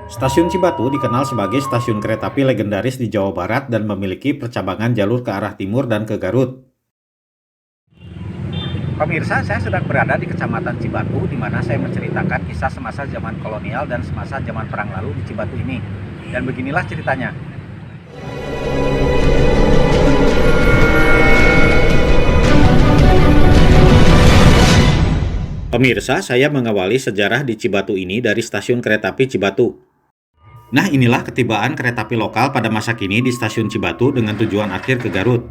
Stasiun Cibatu dikenal sebagai stasiun kereta api legendaris di Jawa Barat dan memiliki percabangan jalur ke arah timur dan ke Garut. Pemirsa, saya sedang berada di Kecamatan Cibatu, di mana saya menceritakan kisah semasa zaman kolonial dan semasa zaman perang lalu di Cibatu ini. Dan beginilah ceritanya. Pemirsa, saya mengawali sejarah di Cibatu ini dari stasiun kereta api Cibatu. Nah, inilah ketibaan kereta api lokal pada masa kini di stasiun Cibatu dengan tujuan akhir ke Garut.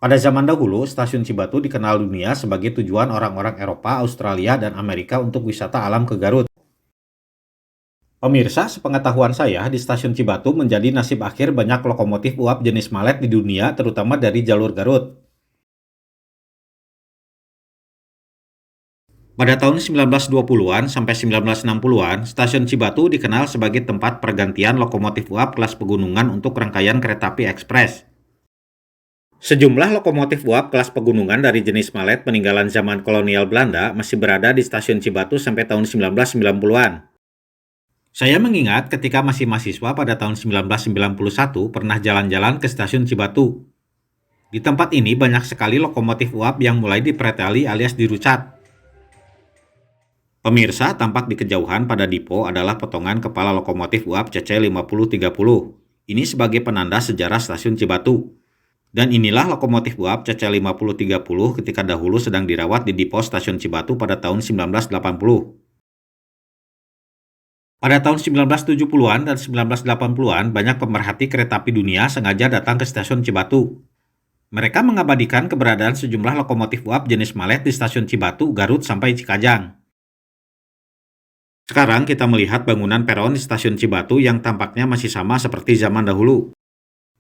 Pada zaman dahulu, stasiun Cibatu dikenal dunia sebagai tujuan orang-orang Eropa, Australia, dan Amerika untuk wisata alam ke Garut. Pemirsa, sepengetahuan saya, di stasiun Cibatu menjadi nasib akhir banyak lokomotif uap jenis Malet di dunia, terutama dari jalur Garut. Pada tahun 1920-an sampai 1960-an, stasiun Cibatu dikenal sebagai tempat pergantian lokomotif uap kelas pegunungan untuk rangkaian kereta api ekspres. Sejumlah lokomotif uap kelas pegunungan dari jenis Malet peninggalan zaman kolonial Belanda masih berada di stasiun Cibatu sampai tahun 1990-an. Saya mengingat ketika masih mahasiswa pada tahun 1991 pernah jalan-jalan ke stasiun Cibatu. Di tempat ini banyak sekali lokomotif uap yang mulai dipreteli alias dirucat. Pemirsa, tampak di kejauhan pada dipo adalah potongan kepala lokomotif uap CC5030. Ini sebagai penanda sejarah stasiun Cibatu. Dan inilah lokomotif uap CC5030 ketika dahulu sedang dirawat di dipo stasiun Cibatu pada tahun 1980. Pada tahun 1970-an dan 1980-an, banyak pemerhati kereta api dunia sengaja datang ke stasiun Cibatu. Mereka mengabadikan keberadaan sejumlah lokomotif uap jenis Malet di stasiun Cibatu, Garut, sampai Cikajang. Sekarang kita melihat bangunan peron di stasiun Cibatu yang tampaknya masih sama seperti zaman dahulu.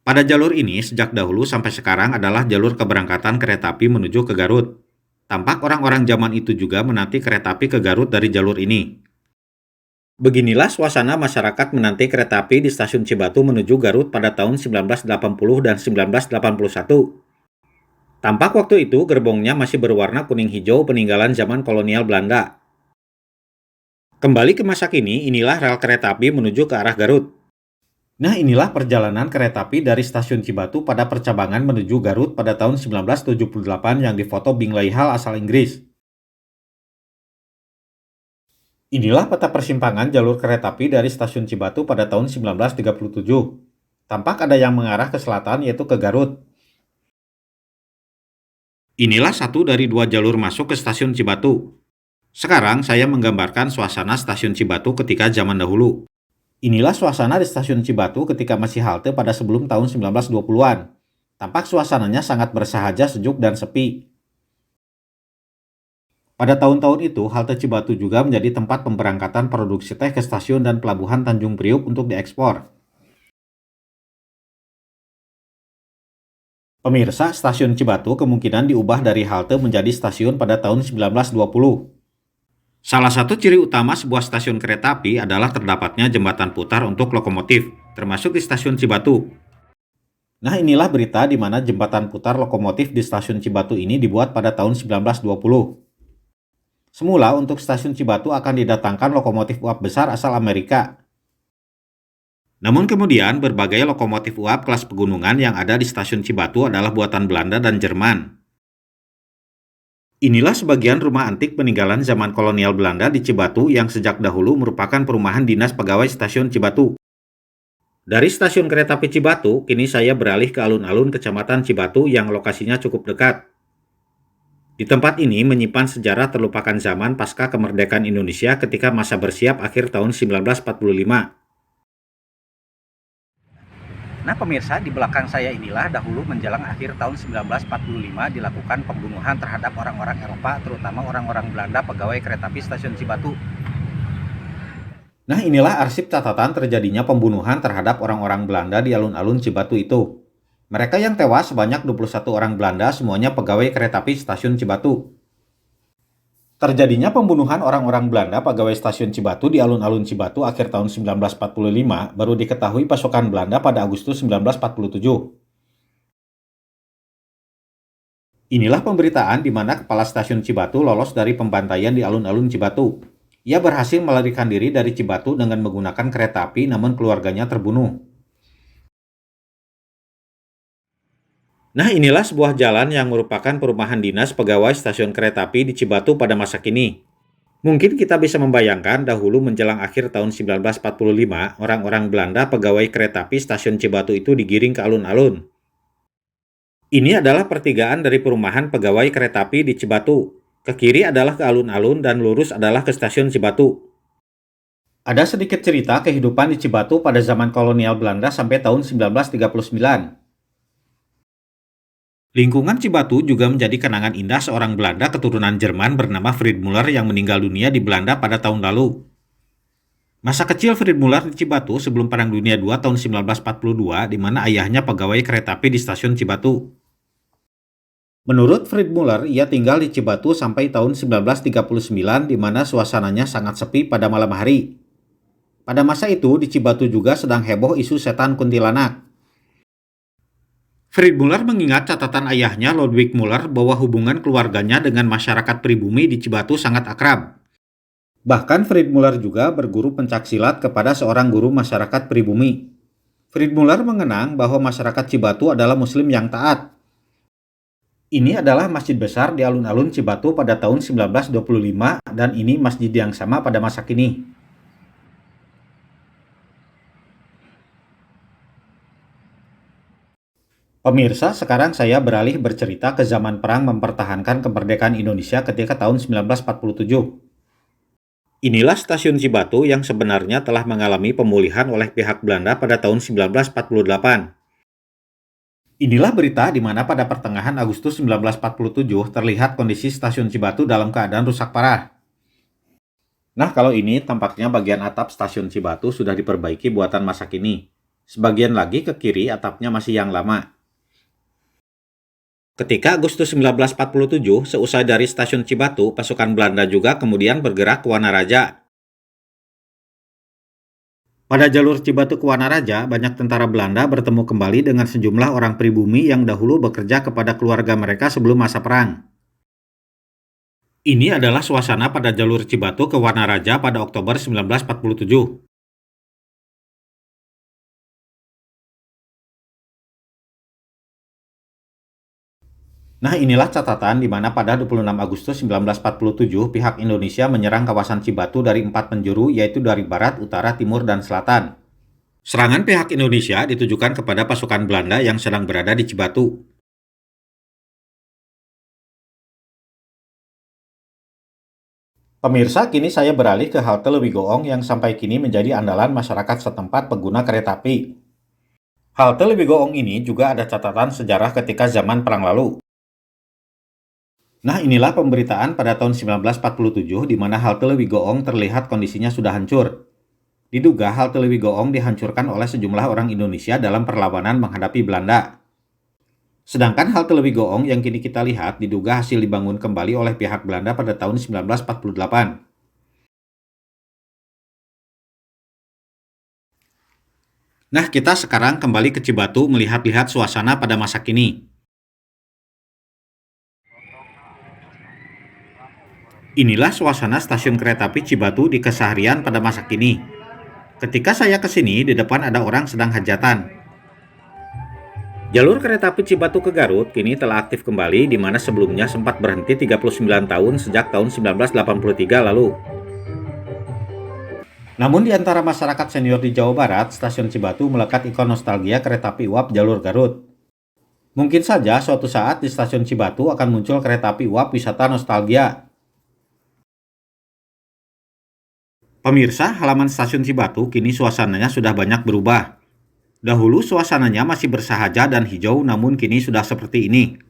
Pada jalur ini, sejak dahulu sampai sekarang adalah jalur keberangkatan kereta api menuju ke Garut. Tampak orang-orang zaman itu juga menanti kereta api ke Garut dari jalur ini. Beginilah suasana masyarakat menanti kereta api di stasiun Cibatu menuju Garut pada tahun 1980 dan 1981. Tampak waktu itu gerbongnya masih berwarna kuning hijau peninggalan zaman kolonial Belanda. Kembali ke masa kini, inilah rel kereta api menuju ke arah Garut. Nah, inilah perjalanan kereta api dari stasiun Cibatu pada percabangan menuju Garut pada tahun 1978 yang difoto Bingley Hall asal Inggris. Inilah peta persimpangan jalur kereta api dari stasiun Cibatu pada tahun 1937. Tampak ada yang mengarah ke selatan yaitu ke Garut. Inilah satu dari dua jalur masuk ke stasiun Cibatu. Sekarang saya menggambarkan suasana stasiun Cibatu ketika zaman dahulu. Inilah suasana di stasiun Cibatu ketika masih halte pada sebelum tahun 1920-an. Tampak suasananya sangat bersahaja, sejuk, dan sepi. Pada tahun-tahun itu, halte Cibatu juga menjadi tempat pemberangkatan produksi teh ke stasiun dan pelabuhan Tanjung Priuk untuk diekspor. Pemirsa, stasiun Cibatu kemungkinan diubah dari halte menjadi stasiun pada tahun 1920. Salah satu ciri utama sebuah stasiun kereta api adalah terdapatnya jembatan putar untuk lokomotif, termasuk di stasiun Cibatu. Nah, inilah berita di mana jembatan putar lokomotif di stasiun Cibatu ini dibuat pada tahun 1920. Semula untuk stasiun Cibatu akan didatangkan lokomotif uap besar asal Amerika. Namun kemudian berbagai lokomotif uap kelas pegunungan yang ada di stasiun Cibatu adalah buatan Belanda dan Jerman. Inilah sebagian rumah antik peninggalan zaman kolonial Belanda di Cibatu yang sejak dahulu merupakan perumahan dinas pegawai stasiun Cibatu. Dari stasiun kereta api Cibatu, kini saya beralih ke alun-alun Kecamatan Cibatu yang lokasinya cukup dekat. Di tempat ini menyimpan sejarah terlupakan zaman pasca kemerdekaan Indonesia ketika masa bersiap akhir tahun 1945. Nah pemirsa, di belakang saya inilah dahulu menjelang akhir tahun 1945 dilakukan pembunuhan terhadap orang-orang Eropa, terutama orang-orang Belanda pegawai kereta api stasiun Cibatu. Nah, inilah arsip catatan terjadinya pembunuhan terhadap orang-orang Belanda di alun-alun Cibatu itu. Mereka yang tewas sebanyak 21 orang Belanda, semuanya pegawai kereta api stasiun Cibatu. Terjadinya pembunuhan orang-orang Belanda pegawai stasiun Cibatu di alun-alun Cibatu akhir tahun 1945 baru diketahui pasukan Belanda pada Agustus 1947. Inilah pemberitaan di mana kepala stasiun Cibatu lolos dari pembantaian di alun-alun Cibatu. Ia berhasil melarikan diri dari Cibatu dengan menggunakan kereta api, namun keluarganya terbunuh. Nah, inilah sebuah jalan yang merupakan perumahan dinas pegawai stasiun kereta api di Cibatu pada masa kini. Mungkin kita bisa membayangkan dahulu menjelang akhir tahun 1945, orang-orang Belanda pegawai kereta api stasiun Cibatu itu digiring ke alun-alun. Ini adalah pertigaan dari perumahan pegawai kereta api di Cibatu. Ke kiri adalah ke alun-alun dan lurus adalah ke stasiun Cibatu. Ada sedikit cerita kehidupan di Cibatu pada zaman kolonial Belanda sampai tahun 1939. Lingkungan Cibatu juga menjadi kenangan indah seorang Belanda keturunan Jerman bernama Fried Muller yang meninggal dunia di Belanda pada tahun lalu. Masa kecil Fried Muller di Cibatu sebelum Perang Dunia II tahun 1942, di mana ayahnya pegawai kereta api di stasiun Cibatu. Menurut Fried Muller, ia tinggal di Cibatu sampai tahun 1939, di mana suasananya sangat sepi pada malam hari. Pada masa itu, di Cibatu juga sedang heboh isu setan kuntilanak. Fried Muller mengingat catatan ayahnya Ludwig Muller bahwa hubungan keluarganya dengan masyarakat pribumi di Cibatu sangat akrab. Bahkan Fried Muller juga berguru pencaksilat kepada seorang guru masyarakat pribumi. Fried Muller mengenang bahwa masyarakat Cibatu adalah muslim yang taat. Ini adalah masjid besar di alun-alun Cibatu pada tahun 1925 dan ini masjid yang sama pada masa kini. Pemirsa, sekarang saya beralih bercerita ke zaman perang mempertahankan kemerdekaan Indonesia ketika tahun 1947. Inilah stasiun Cibatu yang sebenarnya telah mengalami pemulihan oleh pihak Belanda pada tahun 1948. Inilah berita di mana pada pertengahan Agustus 1947 terlihat kondisi stasiun Cibatu dalam keadaan rusak parah. Nah, kalau ini tampaknya bagian atap stasiun Cibatu sudah diperbaiki buatan masa kini. Sebagian lagi ke kiri atapnya masih yang lama. Ketika Agustus 1947, seusai dari stasiun Cibatu, pasukan Belanda juga kemudian bergerak ke Wanaraja. Pada jalur Cibatu ke Wanaraja, banyak tentara Belanda bertemu kembali dengan sejumlah orang pribumi yang dahulu bekerja kepada keluarga mereka sebelum masa perang. Ini adalah suasana pada jalur Cibatu ke Wanaraja pada Oktober 1947. Nah, inilah catatan di mana pada 26 Agustus 1947 pihak Indonesia menyerang kawasan Cibatu dari 4 penjuru, yaitu dari barat, utara, timur, dan selatan. Serangan pihak Indonesia ditujukan kepada pasukan Belanda yang sedang berada di Cibatu. Pemirsa, kini saya beralih ke halte Lewi Goong yang sampai kini menjadi andalan masyarakat setempat pengguna kereta api. Halte Lewi Goong ini juga ada catatan sejarah ketika zaman perang lalu. Nah, inilah pemberitaan pada tahun 1947 di mana halte Lewi Goong terlihat kondisinya sudah hancur. Diduga halte Lewi Goong dihancurkan oleh sejumlah orang Indonesia dalam perlawanan menghadapi Belanda. Sedangkan halte Lewi Goong yang kini kita lihat diduga hasil dibangun kembali oleh pihak Belanda pada tahun 1948. Nah, kita sekarang kembali ke Cibatu melihat-lihat suasana pada masa kini. Inilah suasana stasiun kereta api Cibatu di keseharian pada masa kini. Ketika saya ke sini, di depan ada orang sedang hajatan. Jalur kereta api Cibatu ke Garut kini telah aktif kembali, di mana sebelumnya sempat berhenti 39 tahun sejak tahun 1983 lalu. Namun di antara masyarakat senior di Jawa Barat, stasiun Cibatu melekat ikon nostalgia kereta api uap jalur Garut. Mungkin saja suatu saat di stasiun Cibatu akan muncul kereta api uap wisata nostalgia. Pemirsa, halaman stasiun Cibatu kini suasananya sudah banyak berubah. Dahulu suasananya masih bersahaja dan hijau, namun kini sudah seperti ini.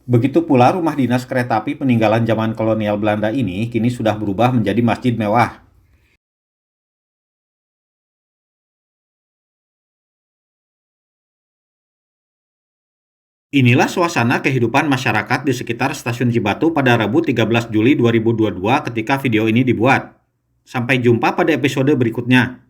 Begitu pula rumah dinas kereta api peninggalan zaman kolonial Belanda ini kini sudah berubah menjadi masjid mewah. Inilah suasana kehidupan masyarakat di sekitar stasiun Cibatu pada Rabu 13 Juli 2022 ketika video ini dibuat. Sampai jumpa pada episode berikutnya.